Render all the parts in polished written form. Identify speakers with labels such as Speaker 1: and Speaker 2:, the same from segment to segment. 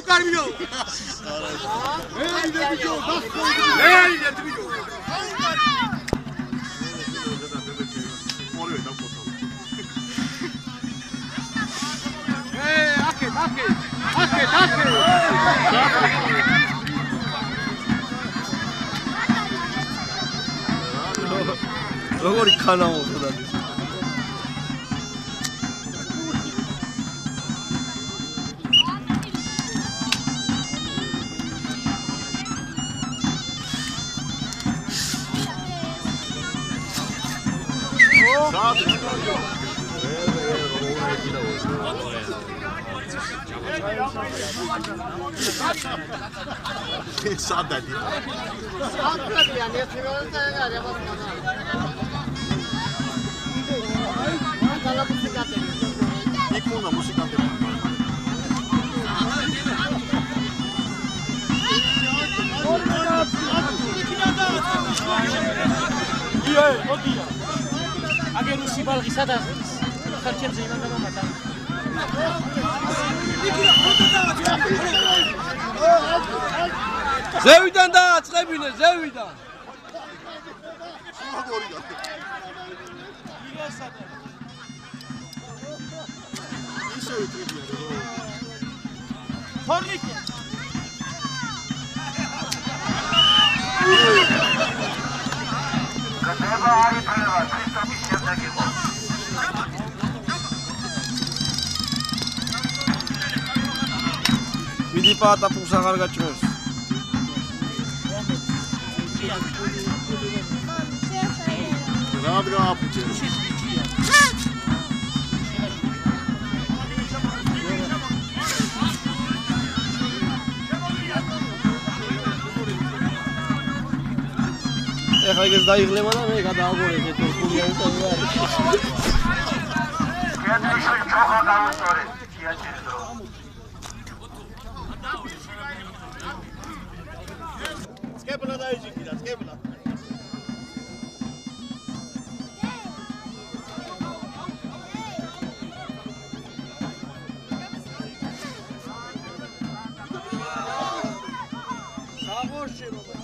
Speaker 1: Carmino!
Speaker 2: როგორი ხანაო დადის
Speaker 1: Saudade. Uma música
Speaker 3: აგერ რუსი ბალღი სადაც ხარჩებზე იმან გამომატა
Speaker 2: ზევიდან დააწყებინე ზევიდან
Speaker 3: თორნიკი
Speaker 4: გდება არიფება ქრისტობის შემდეგ იყო
Speaker 2: მიდი პატა ფულს აღარ გაჭრევს
Speaker 1: რად გააფუჭე
Speaker 2: ეხლა ეგეც დაიღლება და მე გადააგორებ ეს თურქულიანი ტომი არის
Speaker 4: კეთილში ჩოხა გავუსწორე სიაჭირის დრო
Speaker 1: სკეპლა დაიჭირდა სკეპლა საღორში რომ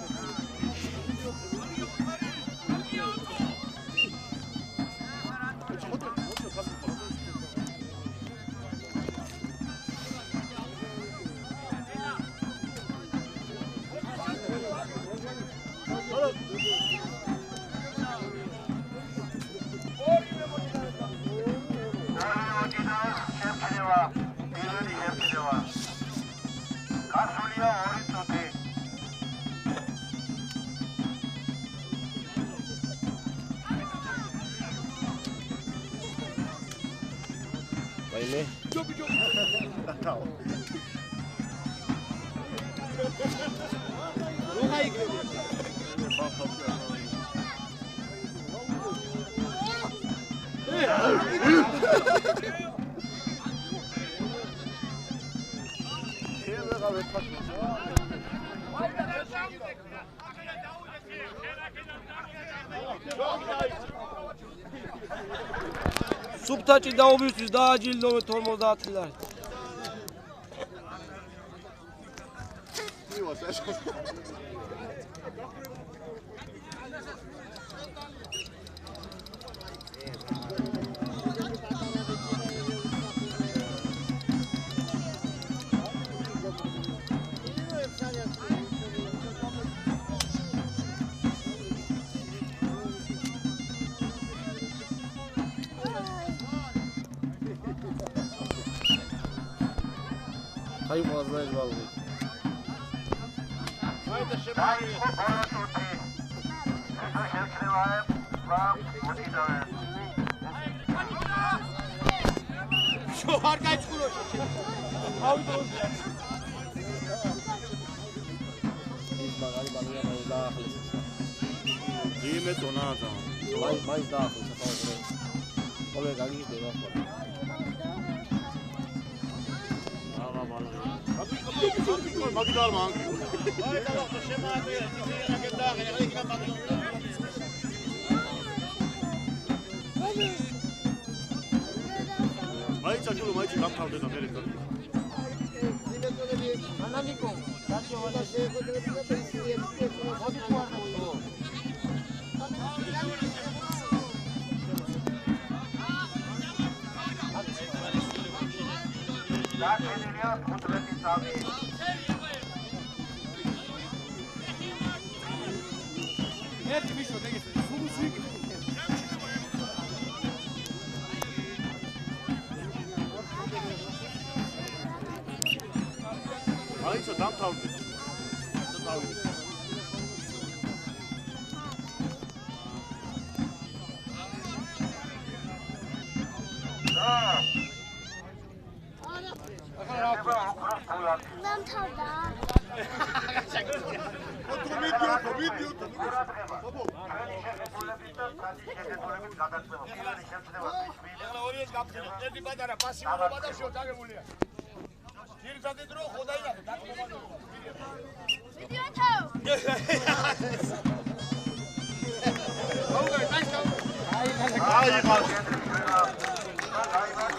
Speaker 2: ვაიმე სუბტაჭი დაობისთვის დააჯილდოვეთ 50 ლარი. Hayır fazla ezberledim.
Speaker 4: Haydi şimdi.
Speaker 1: Şu arkaya çıkıyor. Abi dost.
Speaker 2: İzmagali balıya mai daxil.
Speaker 1: Dime tonata.
Speaker 2: Mai daxil safar. Ole gagideva xo.
Speaker 1: მაგიდარ მან. მაიცა ჩულო მაიცა გამთავრდება მერე. სანდიკო.
Speaker 4: დაკენილია 15 წამი.
Speaker 1: ერთი მიშო ეგ სულუსი.
Speaker 2: აიცო დამთავრდი. დავით.
Speaker 5: დამთავრდა.
Speaker 1: ეხლა ორიეს გაფრთხილებ. ერთი პატარა პასიურობა და შოთ აგებულია. ძირითადი დრო ხოდაიღე დაკმობაზე.
Speaker 5: ვიდეოთო.
Speaker 2: აი,
Speaker 4: აი,